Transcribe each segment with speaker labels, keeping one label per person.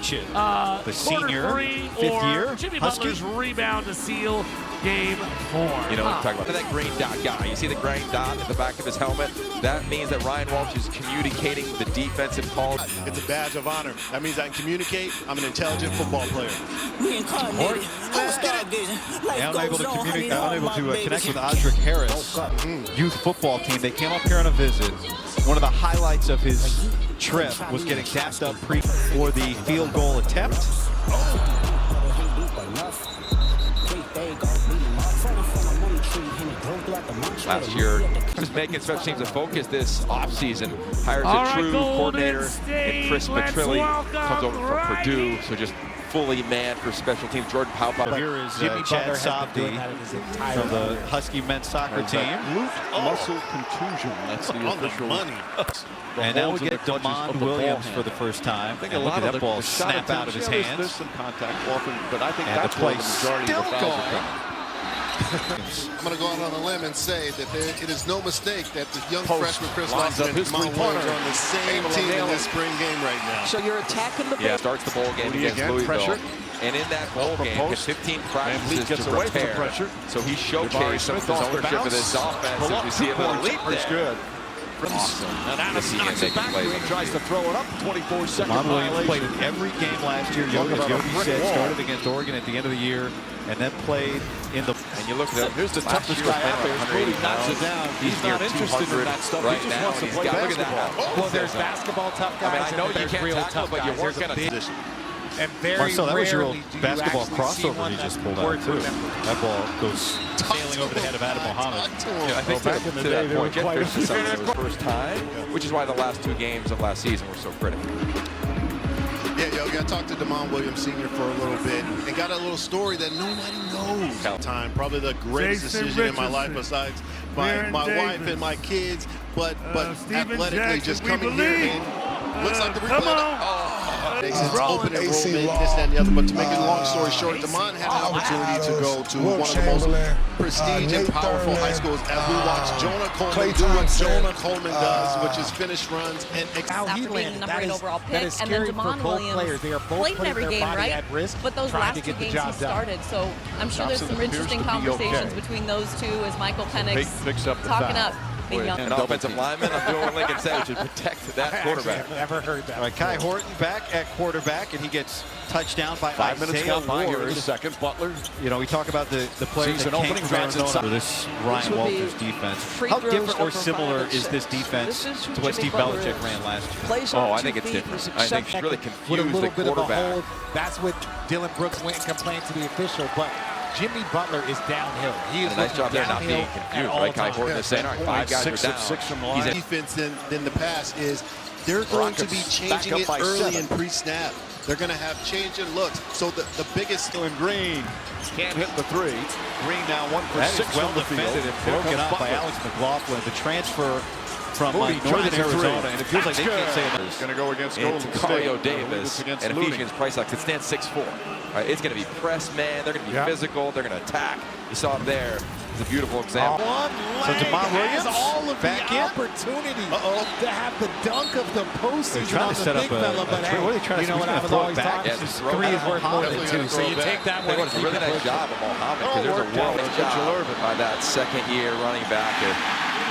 Speaker 1: touches. The senior, fifth year,
Speaker 2: Jimmy
Speaker 1: Huskies.
Speaker 2: Butler's rebound to seal game 4.
Speaker 3: You know, talk about that green dot guy. You see the green dot at the back of his helmet? That means that Ryan Walsh is communicating the defensive call.
Speaker 4: It's a badge of honor. That means I can communicate. I'm an intelligent football player.
Speaker 1: Unable to communicate, unable to connect with Audric Harris, youth football team. They came up here on a visit. One of the highlights of his trip was getting gassed up for the field goal attempt.
Speaker 3: Last year, just making special teams a focus this offseason. Hires a true coordinator in Chris Petrilli. Comes over from Purdue, so just fully manned for special teams. Jordan Paupau.
Speaker 1: Here is Chad Softy from the Husky men's soccer team.
Speaker 5: Glute muscle contusion. That's the official
Speaker 4: money.
Speaker 1: And now we get Damon Williams for the first time.
Speaker 5: I think
Speaker 1: and
Speaker 5: a
Speaker 1: look
Speaker 5: lot
Speaker 1: at
Speaker 5: of
Speaker 1: that ball snap out of his hands.
Speaker 5: There's some contact often, but I think
Speaker 1: And
Speaker 5: that's
Speaker 1: the play
Speaker 5: where the majority of the fouls are coming.
Speaker 6: I'm going to go out on a limb and say that it is no mistake that the young
Speaker 5: Post
Speaker 6: freshman Chris
Speaker 5: lines
Speaker 6: Lofton
Speaker 5: up
Speaker 6: and
Speaker 5: his
Speaker 6: Mount
Speaker 5: three-pointer.
Speaker 6: Williams are on the same
Speaker 5: Able to
Speaker 6: team in
Speaker 5: nail
Speaker 6: this
Speaker 5: it.
Speaker 6: spring game right now.
Speaker 7: So you're attacking the ball.
Speaker 3: Yeah, starts the bowl game against
Speaker 5: again,
Speaker 3: Louisville.
Speaker 5: pressure.
Speaker 3: And in that bowl game, had 15 practices
Speaker 5: gets
Speaker 3: to
Speaker 5: away from the
Speaker 3: prepare.
Speaker 5: pressure.
Speaker 3: So he showcased
Speaker 5: Jabari
Speaker 3: some of
Speaker 5: Smith
Speaker 3: his
Speaker 5: off the
Speaker 3: ownership of
Speaker 5: bounce.
Speaker 3: this offense.
Speaker 5: Pull
Speaker 3: As
Speaker 5: up
Speaker 3: we
Speaker 5: 2
Speaker 3: see a little
Speaker 5: points.
Speaker 3: leap
Speaker 5: That's
Speaker 3: there.
Speaker 5: good.
Speaker 3: Awesome.
Speaker 5: And Adams knocks it back.
Speaker 3: Plays.
Speaker 5: He tries to throw it up. 24-second
Speaker 1: Damon Williams played
Speaker 5: violation.
Speaker 1: in every game last year.
Speaker 5: Talk
Speaker 1: As
Speaker 5: about a
Speaker 1: Yogi
Speaker 5: brick
Speaker 1: said,
Speaker 5: wall.
Speaker 1: started against Oregon at the end of the year, and then played in the.
Speaker 3: And you look at that.
Speaker 5: Here's the
Speaker 3: last
Speaker 5: toughest
Speaker 3: year
Speaker 5: guy out there.
Speaker 3: was
Speaker 5: Moody
Speaker 3: 180
Speaker 5: knocks it
Speaker 3: pounds.
Speaker 5: down.
Speaker 3: He's
Speaker 5: He's
Speaker 3: near
Speaker 5: not interested
Speaker 3: 200
Speaker 5: in that stuff.
Speaker 3: right
Speaker 5: He just
Speaker 3: now.
Speaker 5: wants to
Speaker 3: He's
Speaker 5: play
Speaker 3: got, look at
Speaker 5: basketball.
Speaker 3: that.
Speaker 8: Well, there's basketball tough
Speaker 3: I
Speaker 8: guys.
Speaker 3: mean, I know
Speaker 8: and
Speaker 3: you
Speaker 8: there's
Speaker 3: can't
Speaker 8: real
Speaker 3: tackle,
Speaker 8: tough
Speaker 3: but you
Speaker 8: guys.
Speaker 3: weren't
Speaker 8: There's a
Speaker 3: going to.
Speaker 8: big- And very
Speaker 1: Marcel, that was your
Speaker 8: rarely do you
Speaker 1: basketball
Speaker 8: actually see
Speaker 1: crossover
Speaker 8: one
Speaker 1: he just
Speaker 8: that's
Speaker 1: pulled out
Speaker 8: word
Speaker 1: too.
Speaker 8: for word.
Speaker 1: That ball goes sailing over the head of Adam Mohammed.
Speaker 3: Yeah, I think
Speaker 5: back in the
Speaker 3: to
Speaker 5: day,
Speaker 3: that
Speaker 5: they were
Speaker 3: point, Jeff
Speaker 5: quite
Speaker 3: Pierce
Speaker 5: a
Speaker 3: is
Speaker 5: few.
Speaker 3: something that was first time, which is why the last 2 games of last season were so critical.
Speaker 6: Yeah, yo, got to talk to Damon Williams Sr. for a little bit and got a little story that nobody knows.
Speaker 4: Time, probably the greatest
Speaker 2: Jason
Speaker 4: decision in my life
Speaker 2: Richardson.
Speaker 4: besides
Speaker 2: Baron
Speaker 4: my wife
Speaker 2: Davis.
Speaker 4: and my kids. But
Speaker 2: Steven
Speaker 4: athletically,
Speaker 2: Jackson,
Speaker 4: just
Speaker 2: we
Speaker 4: coming here
Speaker 2: believe.
Speaker 4: and looks like the
Speaker 2: Come
Speaker 4: replay.
Speaker 2: on.
Speaker 4: It's open enrollment, this, that, and the other. But to make a long story short, Damon had an opportunity to go to one of the most prestige and powerful high schools as we watch Jonah Coleman do what Jonah Coleman does, which is finish runs and
Speaker 8: How he
Speaker 9: after being
Speaker 8: landed.
Speaker 9: the
Speaker 8: That
Speaker 9: number 8
Speaker 8: is,
Speaker 9: overall
Speaker 8: that
Speaker 9: pick,
Speaker 8: is
Speaker 9: and then
Speaker 8: scary for
Speaker 9: Damon
Speaker 8: both
Speaker 9: Williams
Speaker 8: players. They are both
Speaker 9: played in
Speaker 8: putting
Speaker 9: every
Speaker 8: their
Speaker 9: game,
Speaker 8: body
Speaker 9: right?
Speaker 8: at risk,
Speaker 9: But those
Speaker 8: trying
Speaker 9: last
Speaker 8: to
Speaker 9: 2
Speaker 8: get the
Speaker 9: games he
Speaker 8: job done.
Speaker 9: started, so I'm sure there's
Speaker 5: Thompson
Speaker 9: some
Speaker 5: appears
Speaker 9: interesting
Speaker 5: to be
Speaker 9: conversations
Speaker 5: okay.
Speaker 9: between those 2 as Michael Penix
Speaker 5: Picks up the
Speaker 9: talking
Speaker 5: foul.
Speaker 9: up being young.
Speaker 3: An offensive lineman, I'm doing what Lincoln said, which is protect that quarterback.
Speaker 8: I've never heard that.
Speaker 1: All right, Kai Horton back at quarterback, and he gets touched down by
Speaker 5: 5 minutes
Speaker 1: Isaiah
Speaker 5: gone by here in
Speaker 1: Ward.
Speaker 5: the second. Butler.
Speaker 1: You know, we talk about the players
Speaker 5: Season
Speaker 1: that came
Speaker 5: opening,
Speaker 1: from
Speaker 5: drives
Speaker 1: Arizona
Speaker 5: inside.
Speaker 1: for this Ryan
Speaker 7: would be
Speaker 1: Walters defense.
Speaker 7: free
Speaker 1: How
Speaker 7: throws
Speaker 1: different or
Speaker 7: over 5
Speaker 1: similar
Speaker 7: and
Speaker 1: is this
Speaker 7: 6.
Speaker 1: defense
Speaker 7: This is who
Speaker 1: to what
Speaker 7: Jimmy
Speaker 1: Steve
Speaker 7: Butler
Speaker 1: Belichick
Speaker 7: is.
Speaker 1: ran last year?
Speaker 7: Plays
Speaker 3: Oh,
Speaker 7: on
Speaker 3: I
Speaker 7: 2
Speaker 3: think it's
Speaker 7: feet,
Speaker 3: different.
Speaker 7: he's
Speaker 3: I think it's really
Speaker 8: With a
Speaker 3: confused
Speaker 8: little
Speaker 3: the
Speaker 8: bit of a
Speaker 3: quarterback.
Speaker 8: hold. That's what Dylan Brooks went and complained to the official. But Jimmy Butler is downhill. He is
Speaker 3: And a nice job there not being
Speaker 8: downhill at
Speaker 3: confused,
Speaker 8: all
Speaker 3: right? Kai
Speaker 8: times.
Speaker 3: Horton is saying, all right, 5 guys are
Speaker 5: 6
Speaker 3: down.
Speaker 5: of 6 from the
Speaker 3: He's
Speaker 5: line.
Speaker 3: in
Speaker 4: defense than the past is they're going to be
Speaker 5: Rockets
Speaker 4: changing
Speaker 5: back
Speaker 4: it
Speaker 5: up by
Speaker 4: early
Speaker 5: 7.
Speaker 4: in pre-snap. They're going to have change in looks. So the biggest
Speaker 5: And Green can't hit the 3. Green now 1 for
Speaker 1: That
Speaker 5: 6
Speaker 1: is well
Speaker 5: from the field.
Speaker 1: defended and
Speaker 5: Here
Speaker 1: broken
Speaker 5: comes
Speaker 1: up by
Speaker 5: Butler.
Speaker 1: Alex McLaughlin. The transfer from
Speaker 5: Moody
Speaker 1: Northern
Speaker 5: tries a 3.
Speaker 1: Arizona, and it feels like they can't say
Speaker 5: It's going to go against
Speaker 3: and
Speaker 5: Golden
Speaker 3: Tacario
Speaker 5: State.
Speaker 3: Davis
Speaker 5: Against
Speaker 3: and
Speaker 5: Moody.
Speaker 3: Ephesians Price could stand 6'4". Right, it's going to be press man. They're going to be physical. They're going to attack. You saw him there. It's a beautiful example.
Speaker 1: So Damon Williams
Speaker 8: all of
Speaker 1: back
Speaker 8: the
Speaker 1: in.
Speaker 8: opportunity to have the dunk of the postseason
Speaker 1: They're trying
Speaker 8: on
Speaker 1: to
Speaker 8: the
Speaker 1: set up
Speaker 8: big
Speaker 1: a-
Speaker 8: fella, but
Speaker 1: what are they trying to
Speaker 8: you know
Speaker 1: do?
Speaker 8: what
Speaker 1: He's
Speaker 8: I was
Speaker 1: gonna throw it
Speaker 8: always
Speaker 1: back?
Speaker 8: taught?
Speaker 3: Yeah, just throw
Speaker 8: 3
Speaker 3: it
Speaker 8: is
Speaker 3: back.
Speaker 8: worth more than
Speaker 4: Definitely
Speaker 8: 2. So you
Speaker 4: throw it
Speaker 8: take that
Speaker 3: They
Speaker 8: one.
Speaker 3: did a really nice job of Mohammed because there's a
Speaker 5: worked out
Speaker 3: world
Speaker 5: by
Speaker 3: job
Speaker 5: Mitchell Irvin.
Speaker 3: by that second-year running back of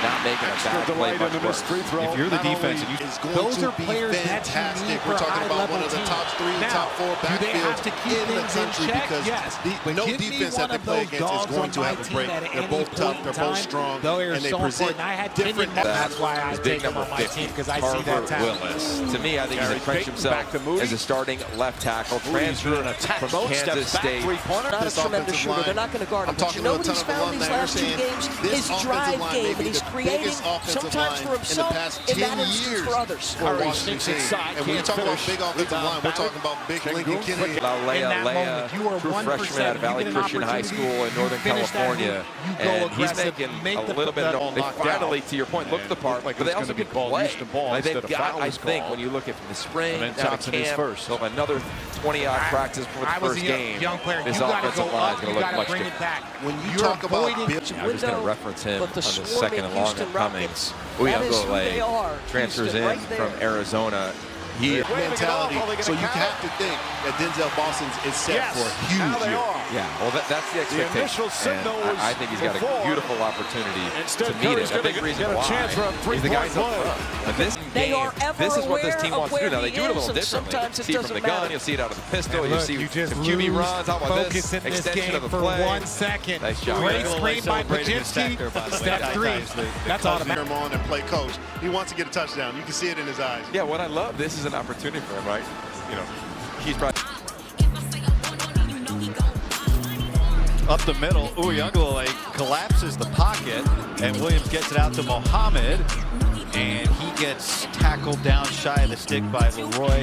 Speaker 3: not making a
Speaker 5: Extra
Speaker 3: bad play
Speaker 5: delight in
Speaker 3: much
Speaker 5: the missed
Speaker 3: worse.
Speaker 5: free throw.
Speaker 1: If you're the
Speaker 4: not
Speaker 1: defense
Speaker 4: only
Speaker 1: and you
Speaker 4: is going
Speaker 8: Those
Speaker 4: to
Speaker 8: are
Speaker 4: be
Speaker 8: players that you
Speaker 4: fantastic.
Speaker 8: need for
Speaker 4: We're
Speaker 8: a
Speaker 4: talking about one of the
Speaker 8: high-level
Speaker 4: top 3,
Speaker 8: team.
Speaker 4: top 4
Speaker 8: Now, do they have
Speaker 4: backfields
Speaker 8: to keep
Speaker 4: in the
Speaker 8: things in
Speaker 4: country
Speaker 8: check?
Speaker 4: because
Speaker 8: Yes. But
Speaker 4: no
Speaker 8: give me
Speaker 4: defense
Speaker 8: one
Speaker 4: that they
Speaker 8: of
Speaker 4: play
Speaker 8: those
Speaker 4: against is
Speaker 8: dogs
Speaker 4: going
Speaker 8: on
Speaker 4: to
Speaker 8: my
Speaker 4: have a
Speaker 8: team
Speaker 4: break.
Speaker 8: at
Speaker 4: They're
Speaker 8: any
Speaker 4: both tough.
Speaker 8: point
Speaker 4: They're
Speaker 8: in
Speaker 4: both
Speaker 8: time.
Speaker 4: strong.
Speaker 8: They are
Speaker 4: And they
Speaker 8: so
Speaker 4: present
Speaker 8: important. I had
Speaker 4: different.
Speaker 8: Kenyon, that's why I
Speaker 3: Is
Speaker 8: take
Speaker 3: big
Speaker 8: him
Speaker 3: number
Speaker 8: on my
Speaker 3: 50,
Speaker 8: team because I see that
Speaker 3: Tarver
Speaker 8: talent.
Speaker 3: Willis. To me, I think he's
Speaker 5: Gary
Speaker 3: entrenched
Speaker 5: Payton
Speaker 3: himself
Speaker 5: back to Moody.
Speaker 3: as a starting left tackle.
Speaker 5: Moody's
Speaker 3: Transfer
Speaker 5: doing an attack.
Speaker 3: from
Speaker 5: Both
Speaker 3: Kansas
Speaker 5: steps back,
Speaker 3: State.
Speaker 5: 3-pointer.
Speaker 7: Not a
Speaker 4: This
Speaker 7: tremendous
Speaker 4: offensive
Speaker 7: shooter.
Speaker 4: line,
Speaker 7: They're not going to guard him.
Speaker 4: I'm
Speaker 7: But
Speaker 4: talking
Speaker 7: you know
Speaker 4: to a
Speaker 7: what
Speaker 4: ton
Speaker 7: he's
Speaker 4: of
Speaker 7: found
Speaker 4: alumni
Speaker 7: these
Speaker 4: that are
Speaker 7: last 2
Speaker 4: saying
Speaker 7: games
Speaker 4: this
Speaker 7: is
Speaker 4: offensive
Speaker 7: drive
Speaker 4: line
Speaker 7: game,
Speaker 4: may
Speaker 7: and
Speaker 4: be
Speaker 7: he's
Speaker 4: the
Speaker 7: creating
Speaker 4: biggest offensive
Speaker 7: sometimes
Speaker 4: line
Speaker 7: for
Speaker 4: in the
Speaker 7: himself
Speaker 4: past
Speaker 7: in
Speaker 4: 10
Speaker 7: that instance
Speaker 4: years.
Speaker 7: for others.
Speaker 4: Washington
Speaker 8: sneaks
Speaker 4: State.
Speaker 8: inside,
Speaker 4: And when you
Speaker 8: can't
Speaker 4: talk about
Speaker 8: finish.
Speaker 4: big offensive
Speaker 8: Rebound
Speaker 4: line, we're
Speaker 8: Ballard.
Speaker 4: talking about big
Speaker 5: Sengun.
Speaker 4: Lincoln Kennedy.
Speaker 8: In
Speaker 3: Laulea
Speaker 8: that
Speaker 3: Leia,
Speaker 8: moment, you are
Speaker 3: true
Speaker 8: 1 for
Speaker 3: freshman out of
Speaker 8: 7.
Speaker 3: Valley
Speaker 8: You get an
Speaker 3: Christian High
Speaker 8: opportunity,
Speaker 3: School in
Speaker 8: you
Speaker 3: Northern
Speaker 8: finish that
Speaker 3: California.
Speaker 8: move, you go
Speaker 3: And he's
Speaker 8: aggressive,
Speaker 3: making
Speaker 8: make
Speaker 3: a
Speaker 8: the
Speaker 3: little bit of
Speaker 5: ball
Speaker 3: They
Speaker 5: knocked
Speaker 3: finally,
Speaker 5: out.
Speaker 3: to your point, look the part,
Speaker 5: like
Speaker 3: but they
Speaker 5: it's
Speaker 3: also
Speaker 5: gonna be
Speaker 3: can
Speaker 5: ball
Speaker 3: play.
Speaker 5: used to ball
Speaker 3: Like they've
Speaker 5: instead of
Speaker 3: got,
Speaker 5: foul
Speaker 3: I
Speaker 5: is
Speaker 3: think,
Speaker 5: called.
Speaker 3: when you look at from the spring
Speaker 5: And then
Speaker 3: down to
Speaker 5: Thompson is
Speaker 3: camp,
Speaker 5: first.
Speaker 3: they'll have another 20-odd practice for the
Speaker 8: I was
Speaker 3: first
Speaker 8: a
Speaker 3: game.
Speaker 8: young player.
Speaker 3: This
Speaker 8: You got to
Speaker 3: offensive
Speaker 8: go
Speaker 3: line is
Speaker 8: up.
Speaker 3: going
Speaker 8: You
Speaker 3: to
Speaker 8: got
Speaker 3: look
Speaker 8: to
Speaker 3: much
Speaker 8: bring it
Speaker 3: different.
Speaker 8: back.
Speaker 4: When you
Speaker 8: You're
Speaker 4: talk about
Speaker 8: avoiding
Speaker 4: Bill,
Speaker 3: I was just going to reference him
Speaker 7: But
Speaker 3: on
Speaker 7: the
Speaker 3: the second and
Speaker 7: swarming
Speaker 3: long
Speaker 7: Houston
Speaker 3: coming.
Speaker 7: Rockets,
Speaker 3: Uyunglele
Speaker 7: that is who they are.
Speaker 3: transfers
Speaker 7: Houston
Speaker 3: in
Speaker 7: right there.
Speaker 3: from Arizona.
Speaker 4: mentality. So you have to think that Denzel Boston's is set for a huge year.
Speaker 3: Yeah, well, that's the expectation. And I think he's got a beautiful opportunity to meet it. A big reason why is the guys up front. And this game, this is what this team wants to do. Now, they do it a little differently. You see it from the gun, you'll see it out of the pistol, you'll see some QB runs. How about this? Extension of the play.
Speaker 8: 1 second.
Speaker 3: Nice job.
Speaker 8: Great screen by Pajinski. Step 3. That's automatic.
Speaker 4: Him on and play coach. He wants to get a touchdown. You can see it in his eyes.
Speaker 3: Yeah, what I love, this is an opportunity for him, right? You know, he's probably
Speaker 1: up the middle. Uiagalelei collapses the pocket, and Williams gets it out to Mohammed, and he gets tackled down shy of the stick by Leroy.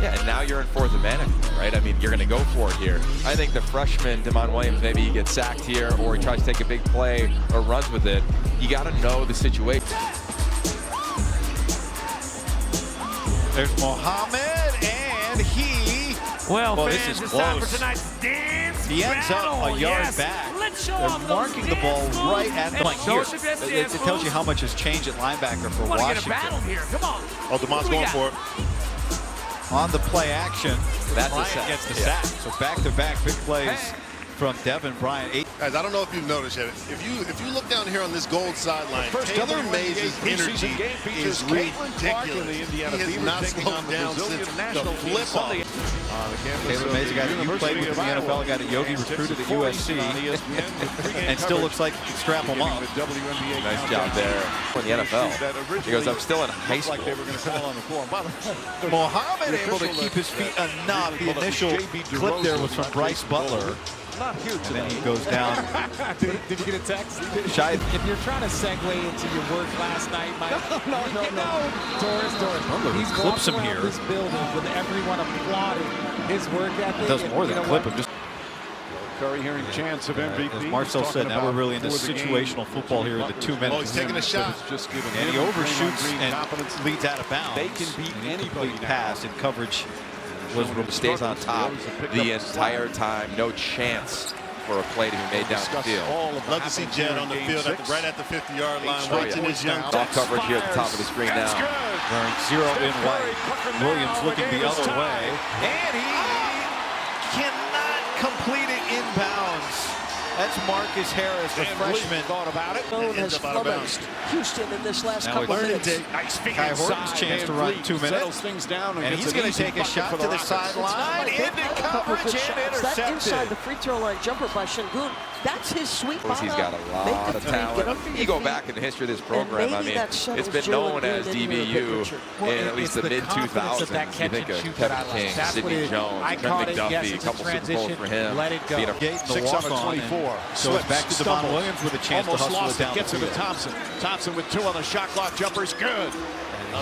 Speaker 3: Yeah, and now you're in fourth and man, right? I mean, you're going to go for it here. I think the freshman, Damon Williams, maybe he gets sacked here, or he tries to take a big play or runs with it. You got to know the situation.
Speaker 1: There's Mohammed, and he...
Speaker 2: Well,
Speaker 1: this
Speaker 2: fans,
Speaker 1: is
Speaker 2: it's time
Speaker 1: close.
Speaker 2: for tonight's dance
Speaker 1: He ends
Speaker 2: battle.
Speaker 1: up a yard
Speaker 2: Yes.
Speaker 1: back.
Speaker 2: Let's show
Speaker 1: They're
Speaker 2: off
Speaker 1: marking
Speaker 2: those
Speaker 1: the ball
Speaker 2: dance
Speaker 1: right
Speaker 2: moves
Speaker 1: at the
Speaker 2: and
Speaker 1: like
Speaker 2: show
Speaker 1: here.
Speaker 2: us your best
Speaker 1: It
Speaker 2: dance
Speaker 1: tells you
Speaker 2: moves.
Speaker 1: how much has changed at linebacker for
Speaker 2: Want to get a
Speaker 1: Washington.
Speaker 2: battle here? Come on.
Speaker 4: Oh, DeMond's going for it.
Speaker 1: On the play action,
Speaker 3: That's a
Speaker 1: Bryant
Speaker 3: sack.
Speaker 1: gets the
Speaker 3: Yeah.
Speaker 1: sack. So back-to-back big plays from Devin Bryant.
Speaker 4: Guys, I don't know if you've noticed yet. If you look down here on this gold sideline, Taylor Mays' energy is ridiculous. He has not slowed down since the flip-off.
Speaker 1: Taylor Mays, a guy that you played with in the NFL, a guy that Yogi recruited at USC, and still looks like he can strap him up.
Speaker 3: Nice job there for the NFL. He goes, I'm still in high school.
Speaker 1: Mohammed able to keep his feet enough. The initial clip there was from Bryce Butler. And then he goes down.
Speaker 8: Did you get a text?
Speaker 1: Shy.
Speaker 8: If you're trying to segue into your work last night, Mike. No. Torres. He's
Speaker 1: clips him
Speaker 8: walking
Speaker 1: here.
Speaker 8: around this building with everyone applauding his work ethic.
Speaker 1: It does more than clip him. Just
Speaker 5: Curry hearing chance of MVP.
Speaker 1: as Marcel said, now we're really into situational football here in the 2 minutes.
Speaker 4: Oh, he's taking a shot.
Speaker 1: And he overshoots and leads out of bounds.
Speaker 5: They can beat anybody now.
Speaker 1: Pass and coverage was
Speaker 3: Stays on top the entire time. No chance for a play to be made down the field.
Speaker 4: Love to see Jed on the field right at the 50-yard line, watching his young
Speaker 3: Off coverage here at the top of the screen now.
Speaker 1: wearing 0 in white. Williams looking the other way. And he cannot complete it inbounds. That's Marcus Harris, the freshman.
Speaker 5: Thought about it.
Speaker 7: Has flummoxed Houston in this last
Speaker 1: Now
Speaker 7: couple
Speaker 1: it's
Speaker 7: minutes.
Speaker 5: Nice feet
Speaker 1: Kai
Speaker 5: inside.
Speaker 1: Horton's chance to run 2 minutes.
Speaker 5: Settles things down
Speaker 1: And
Speaker 5: gets
Speaker 1: he's
Speaker 5: an
Speaker 1: going to
Speaker 5: easy
Speaker 1: take a
Speaker 5: bucket
Speaker 1: shot
Speaker 5: for
Speaker 1: to the
Speaker 5: Rockets.
Speaker 1: sideline. Into coverage and
Speaker 7: That inside the
Speaker 1: intercepted.
Speaker 7: free throw line jumper by Şengün, that's his sweet spot.
Speaker 3: He's got a lot of talent. You go back in the history of this program, I mean, it's been known as DBU in at least the mid-2000s. You think of Kevin King, Sidney Jones, Trent McDuffie, a couple Super Bowls for him.
Speaker 8: Let it go.
Speaker 3: Being a
Speaker 1: Gate the
Speaker 5: 6 out
Speaker 1: walk
Speaker 5: of
Speaker 1: on.
Speaker 5: 24.
Speaker 1: So it's back to Devon Williams with a chance to
Speaker 5: Almost
Speaker 1: hustle it
Speaker 5: lost
Speaker 1: down
Speaker 5: it.
Speaker 1: the
Speaker 5: Gets it to
Speaker 1: field.
Speaker 5: Thompson. Thompson with 2 on the shot clock. Jumper's good.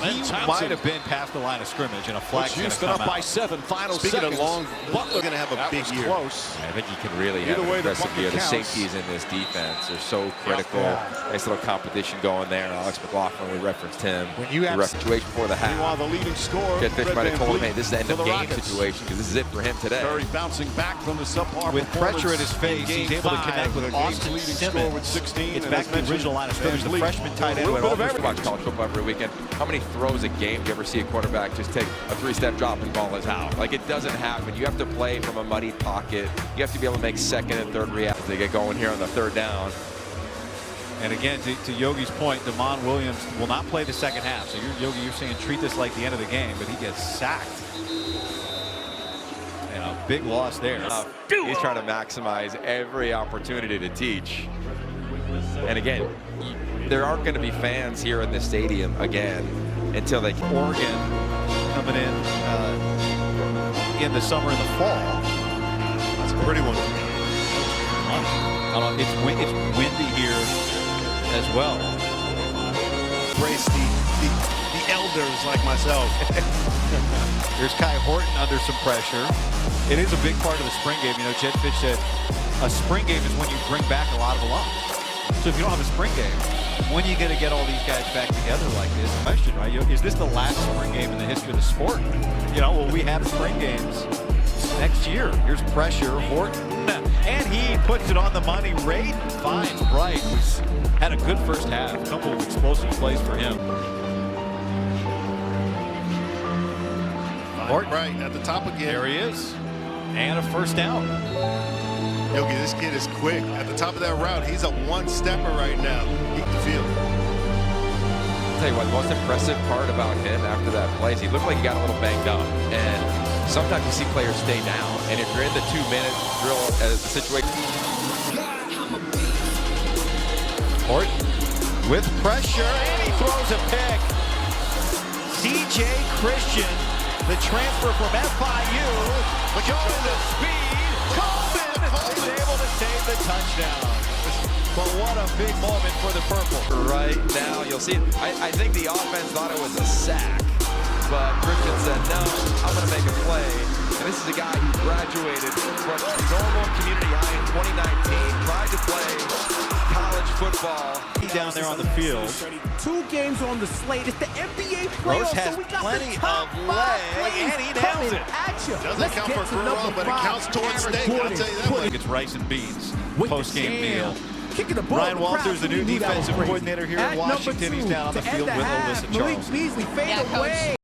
Speaker 1: He might have been past the line of scrimmage, and a flag's going to
Speaker 5: Houston
Speaker 1: come
Speaker 5: up by
Speaker 1: out.
Speaker 5: 7. Final
Speaker 4: Speaking
Speaker 5: seconds.
Speaker 4: of long, Butler going to have a
Speaker 5: That
Speaker 4: big
Speaker 5: was
Speaker 4: year.
Speaker 5: close.
Speaker 3: I think you can really have
Speaker 5: Either
Speaker 3: an
Speaker 5: way, the
Speaker 3: impressive
Speaker 5: bucket
Speaker 3: year. The
Speaker 5: counts.
Speaker 3: safeties in this defense are so critical. Nice little competition going there. Alex McLaughlin, we referenced him.
Speaker 8: When you have
Speaker 3: the situation before the
Speaker 5: Meanwhile,
Speaker 3: half.
Speaker 5: the leading scorer.
Speaker 3: Jed Fish might have told him, hey, this is the end
Speaker 5: for
Speaker 3: of
Speaker 5: the
Speaker 3: game
Speaker 5: Rockets.
Speaker 3: situation because this is it for him today.
Speaker 5: Curry bouncing back from the subpar
Speaker 1: With pressure at his
Speaker 5: performance
Speaker 1: face,
Speaker 5: in
Speaker 1: he's
Speaker 5: Game
Speaker 1: able to
Speaker 5: 5.
Speaker 1: connect with
Speaker 5: The game's
Speaker 1: Austin
Speaker 5: leading scorer with
Speaker 1: Simmons.
Speaker 5: 16.
Speaker 1: It's
Speaker 5: and
Speaker 1: back
Speaker 5: as
Speaker 1: to the original line of scrimmage. The
Speaker 5: Van Vliet.
Speaker 1: freshman tight
Speaker 5: A
Speaker 1: end
Speaker 5: little
Speaker 1: went
Speaker 5: bit of
Speaker 1: over.
Speaker 5: everything.
Speaker 3: Watch college football every weekend. How many throws a game do you ever see a quarterback just take a 3-step drop and ball is out? Like, it doesn't happen. You have to play from a muddied pocket. You have to be able to make second and third reactions. They get going here on the third down.
Speaker 1: And again, to Yogi's point, Damon Williams will not play the second half. So Yogi, you're saying treat this like the end of the game, but he gets sacked. And a big loss there.
Speaker 3: He's trying to maximize every opportunity to teach. And again, there aren't going to be fans here in the stadium again until they...
Speaker 1: Oregon coming in the summer and the fall.
Speaker 4: That's a pretty one.
Speaker 1: It's windy here as well.
Speaker 4: Brace the elders like myself.
Speaker 1: There's Kai Horton under some pressure. It is a big part of the spring game. You know, Jed Fish said a spring game is when you bring back a lot of alum. So if you don't have a spring game, when are you going to get all these guys back together like this? Question, right? Is this the last spring game in the history of the sport? You know, will we have spring games next year? Here's pressure, Horton, and he puts it on the money. Raiden finds Bright, who's had a good first half. A couple of explosive plays for him. Horton.
Speaker 6: Right, at the top again.
Speaker 1: There he is. And a first down.
Speaker 6: Yogi, this kid is quick. At the top of that route, he's a one-stepper right now. Eat the field.
Speaker 3: I'll tell you what, the most impressive part about him after that play is he looked like he got a little banged up. And sometimes you see players stay down. And if you're in the 2-minute drill as the situation.
Speaker 1: Horton with pressure, and he throws a pick. C.J. Christian, the transfer from FIU, going to speed. Coleman is able to save the touchdown. But what a big moment for the Purple.
Speaker 3: Right now, you'll see it. I think the offense thought it was a sack, but Christian said, no, I'm going to make a play. And this is a guy who graduated from Normal Community High in 2019, tried to play college football.
Speaker 1: Down there on the field.
Speaker 2: 2 games on the slate. It's the NBA
Speaker 1: Rose
Speaker 2: playoffs,
Speaker 1: has
Speaker 2: so we got
Speaker 1: plenty
Speaker 2: the top
Speaker 1: of
Speaker 2: 5
Speaker 1: leg,
Speaker 2: plays
Speaker 1: and he
Speaker 2: coming
Speaker 1: nails it.
Speaker 2: at you.
Speaker 6: Doesn't
Speaker 2: Let's
Speaker 6: count
Speaker 2: get
Speaker 6: for
Speaker 2: to
Speaker 6: Burrow,
Speaker 2: number
Speaker 6: but it
Speaker 2: 5.
Speaker 6: counts towards
Speaker 2: Aaron
Speaker 6: State, I'll
Speaker 2: Gordon
Speaker 6: tell you that
Speaker 2: put
Speaker 6: much.
Speaker 1: It's rice and beans.
Speaker 2: with the
Speaker 1: Post-game meal.
Speaker 2: jam. Kicking the ball.
Speaker 1: Ryan
Speaker 2: The crowd
Speaker 1: Walters, the new
Speaker 2: knew that was
Speaker 1: defensive
Speaker 2: crazy.
Speaker 1: coordinator here
Speaker 2: At
Speaker 1: in Washington.
Speaker 2: number 2,
Speaker 1: He's down on the
Speaker 2: to end
Speaker 1: field with
Speaker 2: half,
Speaker 1: Alyssa
Speaker 2: Malik
Speaker 1: Charles.
Speaker 2: Beasley fade
Speaker 9: Yeah, Coach.
Speaker 2: away.